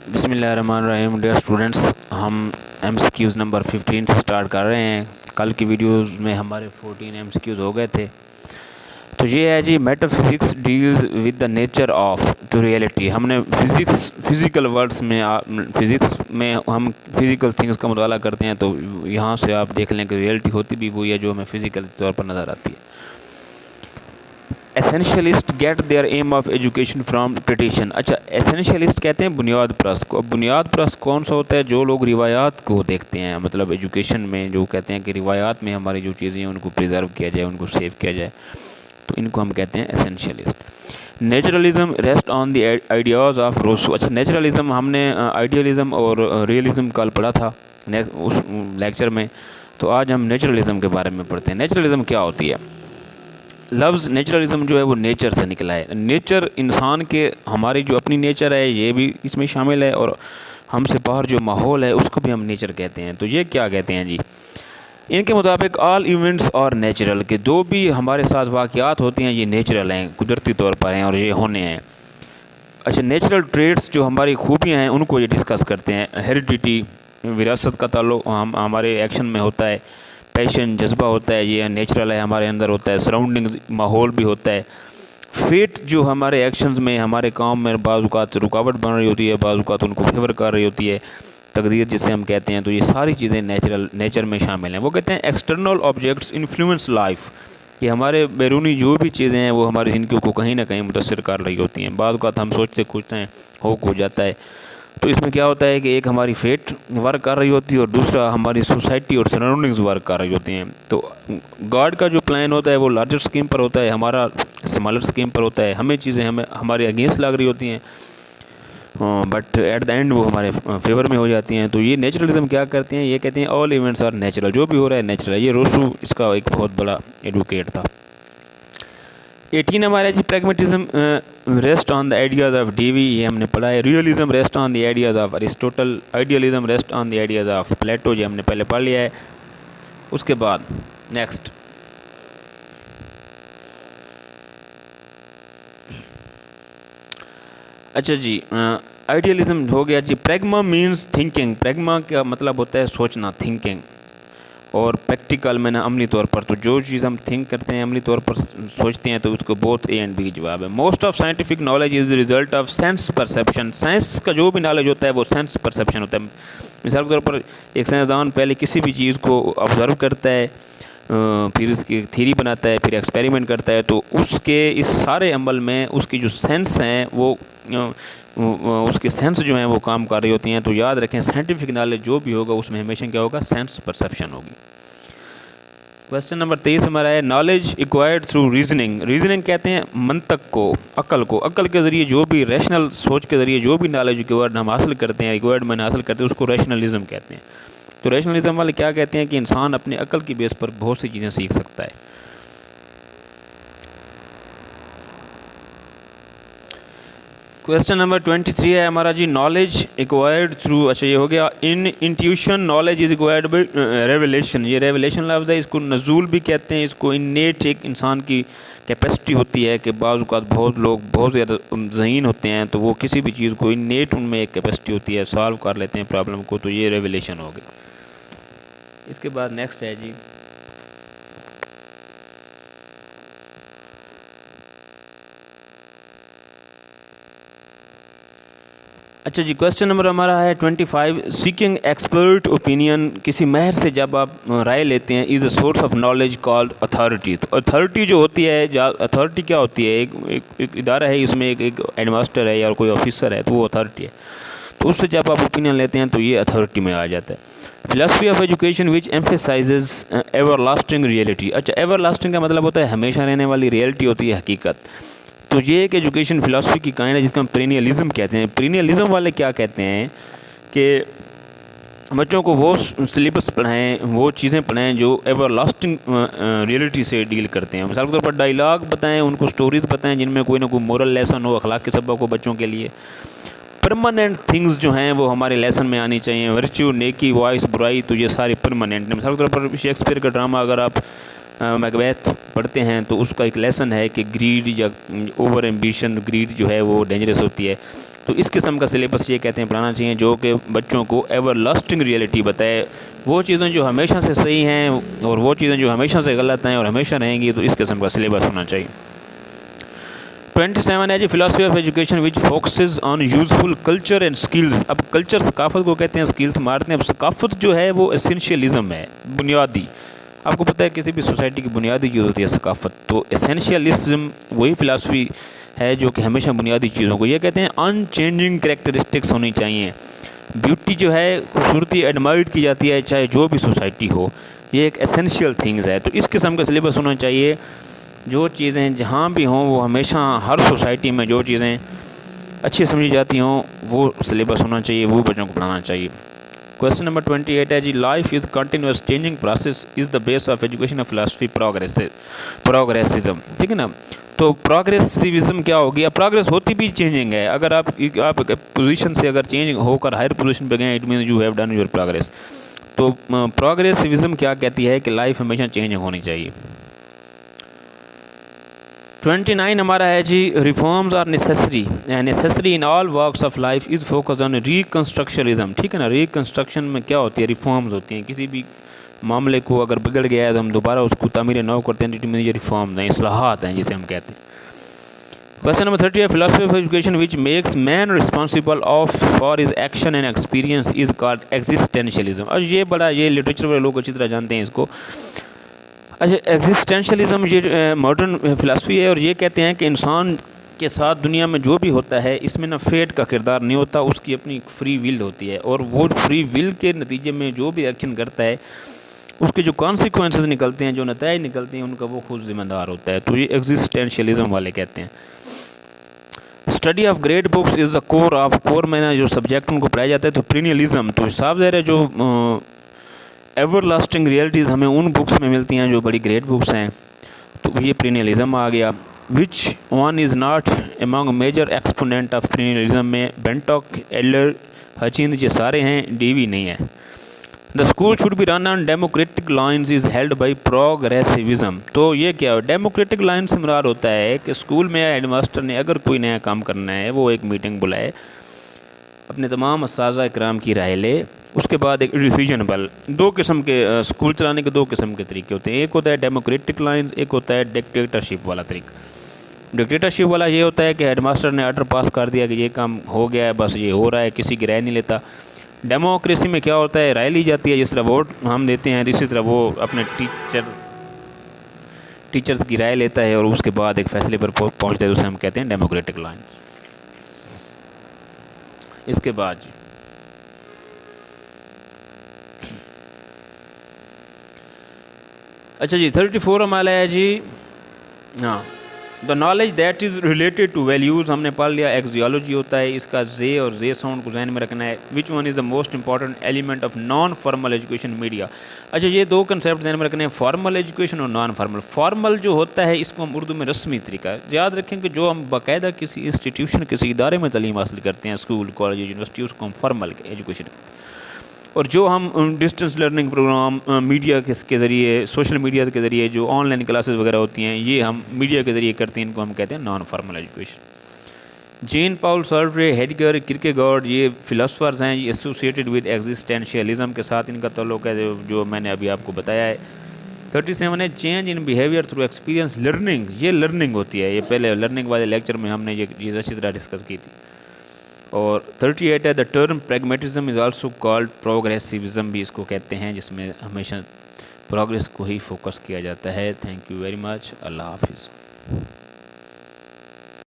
बिस्मिल्लाहिर्रहमानिर्रहीम। Dear students, हम MCQs number 15 से स्टार्ट कर रहे हैं। कल की वीडियोस में हमारे 14 MCQs हो गए थे। तो ये है जी, metaphysics deals with the nature of the reality. हमने फिज़िकल वर्ड्स में फिज़िक्स में हम फिज़िकल थिंग्स का मुताला करते हैं, तो यहाँ से आप देख लें कि रियलिटी होती भी वही है जो हमें फ़िज़िकल तौर पर नज़र आती है। Essentialist get their aim of education from tradition. अच्छा, एसेंशियलिस्ट कहते हैं बुनियाद परस्त को। अब बुनियाद परस्त कौन सा होता है? जो लोग रिवायात को देखते हैं, मतलब एजुकेशन में जो कहते हैं कि रिवायात में हमारी जो चीज़ें हैं उनको प्रिजर्व किया जाए, उनको सेव किया जाए, तो इनको हम कहते हैं essentialist. Naturalism rest on the ideas of Rousseau. अच्छा, नेचुरलिज्म हमने आइडियलिज्म और रियलिज्म कल पढ़ा था उस लेक्चर में, तो आज हम नेचुरलिज्म के बारे में पढ़ते हैं। नेचुरलिज्म क्या होती है? लफ्ज़ नेचुरलिज्म जो है वो नेचर से निकला है। नेचर इंसान के, हमारी जो अपनी नेचर है ये भी इसमें शामिल है, और हमसे बाहर जो माहौल है उसको भी हम नेचर कहते हैं। तो ये क्या कहते हैं जी? इनके मुताबिक ऑल इवेंट्स और नेचुरल के जो भी हमारे साथ वाक़यात होती हैं ये नेचुरल हैं, कुदरती तौर पर हैं और ये होने हैं। अच्छा, नेचुरल ट्रेड्स जो हमारी खूबियाँ हैं उनको ये डिस्कस करते हैं। हेरिडिटी, विरासत का ताल्लुक़ हमारे एक्शन में होता है। पैशन, जज्बा होता है, ये नेचुरल है, हमारे अंदर होता है। सराउंडिंग, माहौल भी होता है। फेट जो हमारे एक्शंस में, हमारे काम में बाज़ औक़ात रुकावट बन रही होती है, बाज़ औक़ात उनको फेवर कर रही होती है, तकदीर जिसे हम कहते हैं। तो ये सारी चीज़ें नेचर में शामिल हैं। वो कहते हैं एक्सटर्नल ऑब्जेक्ट्स इन्फ्लुएंस लाइफ, कि हमारे बैरूनी जो भी चीज़ें हैं वो हमारी ज़िंदगी को कहीं ना कहीं मुतासिर कर रही होती हैं। बाज़ औक़ात हम सोचते खोजते हैं, हो जाता है। तो इसमें क्या होता है कि एक हमारी फेट वर्क कर रही होती है और दूसरा हमारी सोसाइटी और सराउंडिंग्स वर्क कर रही होती हैं। तो गॉड का जो प्लान होता है वो लार्जर स्कीम पर होता है, हमारा स्मॉलर स्कीम पर होता है। हमें चीज़ें हमारे अगेंस्ट लग रही होती हैं, बट एट द एंड वो हमारे फेवर में हो जाती हैं। तो ये नेचुरलिज्म क्या करते हैं? ये कहते हैं ऑल इवेंट्स आर नेचुरल, जो भी हो रहा है नेचुरल है। ये रोसू इसका एक बहुत बड़ा एडवोकेट था। 18 हमारा जी, pragmatism rest on the ideas of Dewey, ये हमने पढ़ा है। Realism rest on the ideas of Aristotle. Idealism rest on the ideas of Plato, ये हमने पहले पढ़ लिया है। उसके बाद नेक्स्ट, अच्छा जी, आइडियलिज्म हो गया जी। Pragma means thinking. प्रैग्मा का मतलब होता है सोचना, थिंकिंग, और प्रैक्टिकल मैंने अमली तौर पर। तो जो चीज़ हम थिंक करते हैं, अमली तौर पर सोचते हैं, तो उसको बोथ ए एंड बी जवाब है। Most of scientific knowledge is the result of sense perception. Science का जो भी नॉलेज होता है वो सेंस परसेप्शन होता है। मिसाल के तौर पर एक साइंसदान पहले किसी भी चीज़ को ऑब्ज़र्व करता है, फिर उसकी थ्योरी बनाता है, फिर एक्सपेरिमेंट करता है, तो उसके इस सारे अमल में उसकी जो सेंस हैं वो उसके सेंस जो हैं वो काम कर रही होती हैं। तो याद रखें, साइंटिफिक नॉलेज जो भी होगा उसमें हमेशा क्या होगा? सेंस परसेप्शन होगी। क्वेश्चन नंबर 23 हमारा है, knowledge acquired through reasoning. Reasoning कहते हैं मंतक को, अक्ल को। अक्ल के ज़रिए जो भी रैशनल सोच के ज़रिए जो भी नॉलेज एक्वायर्ड हम हासिल करते हैं, रिक्वायर्ड में हासिल करते हैं, उसको रैशनलिज्म कहते हैं। तो रैशनलिज्म वाले क्या कहते हैं कि इंसान अपने अक्ल की बेस पर बहुत सी चीज़ें सीख सकता है। क्वेश्चन नंबर 23 है हमारा जी, नॉलेज एक्वायर्ड थ्रू। अच्छा, ये हो गया in intuition. Knowledge is acquired by revelation. ये रेवलेशन लफ्ज़ है, इसको नज़ूल भी कहते हैं। इसको इन्नेट एक इंसान की कैपेसिटी होती है कि बाज़ औक़ात बहुत लोग बहुत ज़्यादा ज़हीन होते हैं, तो वो किसी भी चीज़ को इन्नेट उनमें एक कैपेसिटी होती है, सॉल्व कर लेते हैं प्रॉब्लम को। तो ये रेवलेशन हो गया। इसके बाद नेक्स्ट है जी, अच्छा जी, क्वेश्चन नंबर हमारा है 25, सीकिंग एक्सपर्ट ओपिनियन। किसी माहिर से जब आप राय लेते हैं, is a source of knowledge called authority. तो अथॉरिटी जो होती है, अथॉरिटी क्या होती है? एक इदारा है, इसमें एक हेडमास्टर है या कोई ऑफिसर है, तो वो अथॉरिटी है। तो उससे जब आप ओपिनियन लेते हैं तो ये अथॉरिटी में आ जाता है। Philosophy of education which emphasises ever lasting reality. अच्छा, एवर लास्टिंग का मतलब होता है हमेशा रहने वाली, रियलिटी होती है हकीकत। तो ये एक एजुकेशन फ़िलासफ़ी की काइंड है जिसका हम पीरियलिज्म कहते हैं। पीरियलिज्म वाले क्या कहते हैं कि बच्चों को वो सिलेबस पढ़ाएं, वो चीज़ें पढ़ाएं जो एवर लास्टिंग रियलिटी से डील करते हैं। मिसाल के तौर पर डायलॉग बताएं, उनको स्टोरीज़ बताएं जिनमें कोई ना कोई मोरल लेसन हो, अखलाक के सबक हो बच्चों के लिए। परमानेंट थिंग्स जो हैं वो हमारे लेसन में आनी चाहिए। वर्च्यू, नेकी, वाइस, बुराई, तो ये सारी परमानेंट। मिसाल के तौर पर शेक्सपियर का ड्रामा अगर आप मैकबेथ पढ़ते हैं तो उसका एक लेसन है कि ग्रीड या ओवर एम्बिशन, ग्रीड जो है वो डेंजरस होती है। तो इस किस्म का सिलेबस ये कहते हैं पढ़ाना चाहिए जो कि बच्चों को एवर लास्टिंग रियलिटी बताए, वो चीज़ें जो हमेशा से सही हैं और वो चीज़ें जो हमेशा से गलत हैं और हमेशा रहेंगी, तो इस किस्म का सिलेबस होना चाहिए। 27 है जी philosophy of education which focuses on useful culture and skills. अब कल्चर सकाफ़त को कहते हैं, स्किल्स मारते हैं। अब सकाफ़त जो है वो एसेंशियलिज़म है, बुनियादी। आपको पता है किसी भी सोसाइटी की बुनियादी चीज़ होती है सकाफ़त, तो एसेंशियलिज़म वही फ़िलासफ़ी है जो कि हमेशा बुनियादी चीज़ों को, ये कहते हैं अनचेंजिंग कैरेक्टरिस्टिक्स होनी चाहिए। ब्यूटी जो है, खूबसूरती एडमायर्ड की जाती है चाहे जो भी सोसाइटी हो, ये एक एसेंशियल थिंग्स है। तो इस किस्म का सिलेबस होना चाहिए, जो चीज़ें जहाँ भी हों वो हमेशा हर सोसाइटी में जो चीज़ें अच्छी समझी जाती हों वो सिलेबस होना चाहिए, वो बच्चों को पढ़ाना चाहिए। क्वेश्चन नंबर 28 है जी life is continuous changing process is the base of education of philosophy progressivism. ठीक है ना, तो प्रोग्रेसिविज्म क्या हो गया? प्रोग्रेस होती भी चेंजिंग है। अगर आप पोजीशन से अगर चेंज होकर हायर पोजीशन पे गए, it mean you have done your progress. तो प्रोग्रेसिविज्म क्या कहती है कि लाइफ हमेशा चेंज होनी चाहिए। 29 हमारा है जी reforms are necessary in all works of life is focus on reconstructionism. ठीक है ना, रिकन्स्ट्रक्शन में क्या होती है? रिफॉर्म्स होती हैं। किसी भी मामले को अगर बिगड़ गया है तो हम दोबारा उसको तामीर नौ करते हैं, तो ये रिफॉर्म्स हैं, इस्लाहात हैं जिसे हम कहते हैं। क्वेश्चन नंबर 30 है philosophy of education which makes man responsible of for his action and experience is called existentialism. और ये लिटरेचर वाले लोग अच्छी तरह जानते हैं इसको। अच्छा, एग्जिस्टेंशियलिज्म ये मॉडर्न फ़िलासफ़ी है और ये कहते हैं कि इंसान के साथ दुनिया में जो भी होता है इसमें ना फेट का किरदार नहीं होता, उसकी अपनी फ्री विल होती है और वो फ्री विल के नतीजे में जो भी एक्शन करता है उसके जो कॉन्सिक्वेंसेस निकलते हैं, जो नतीजे निकलते हैं, उनका वो खुद जिम्मेदार होता है। तो ये एग्जिस्टेंशियलिज्म वाले कहते हैं। Study of great books is the core में जो सब्जेक्ट उनको पढ़ाया जाता है। तो प्रीनियलिज्म, तो साफ ज़ाहिर है जो एवर लास्टिंग रियलिटीज़ हमें उन बुक्स में मिलती हैं जो बड़ी ग्रेट बुक्स हैं, तो ये प्रीनियलिज्म आ गया। Which one is not among major exponent of perennialism में बेंटॉक, एडलर, हचिंद ये सारे हैं, डीवी नहीं है। The school should be run on democratic lines is held by progressivism. तो ये क्या है? डेमोक्रेटिक लाइन से मुराद होता है कि स्कूल में हेडमास्टर ने अगर कोई नया काम करना है वो एक मीटिंग बुलाए, अपने तमाम असातिज़ा इकराम की राय ले, उसके बाद एक डिसीजनेबल। दो किस्म के स्कूल चलाने के दो किस्म के तरीके होते हैं। एक होता है डेमोक्रेटिक लाइन्स, एक होता है डिक्टेटरशिप वाला तरीका। डिक्टेटरशिप वाला ये होता है कि हेडमास्टर ने ऑर्डर पास कर दिया कि ये काम हो गया है, बस ये हो रहा है, किसी की राय नहीं लेता। डेमोक्रेसी में क्या होता है? राय ली जाती है, जिस तरह वोट हम देते हैं इसी तरह वो अपने टीचर्स की राय लेता है और उसके बाद एक फैसले पर पहुँचता है, उसे हम कहते हैं डेमोक्रेटिक लाइन। इसके बाद जी अच्छा जी 34 हमारा है जी हाँ the knowledge that is related two values हमने पढ़ लिया। एक्सियोलॉजी होता है, इसका जे और जे साउंड को जहन में रखना है। विच one is the most important element of non formal education media. अच्छा, ये दो कंसेप्ट जहन में रखने हैं, फॉर्मल एजुकेशन और नॉन फॉर्मल। फॉर्मल जो होता है इसको हम उर्दू में रस्मी तरीका, याद रखें कि जो हम बाकायदा किसी इंस्टीट्यूशन किसी इदारे में तालीम हासिल करते हैं, स्कूल कॉलेज यूनिवर्सिटी, उसको हम फॉर्मल एजुकेशन। और जो हम डिस्टेंस लर्निंग प्रोग्राम मीडिया के ज़रिए, सोशल मीडिया के ज़रिए जो ऑनलाइन क्लासेस वगैरह होती हैं, ये हम मीडिया के ज़रिए करते हैं, इनको हम कहते हैं non formal education. Jean Paul Sartre, Heidegger, Kierkegaard ये फ़िलासफ़र्स हैं, ये एसोसिएटेड विद एग्जिस्टेंशियलिज्म के साथ इनका ताल्लुक़ है, जो मैंने अभी आपको बताया है। 37 है change in behaviour through experience learning. ये लर्निंग होती है, ये पहले लर्निंग वाले लेक्चर में हमने ये चीज़ अच्छी तरह डिस्कस की थी। और 38 है the term pragmatism is also called progressivism, भी इसको कहते हैं, जिसमें हमेशा प्रोग्रेस को ही फोकस किया जाता है। Thank you very much. अल्लाह हाफिज़।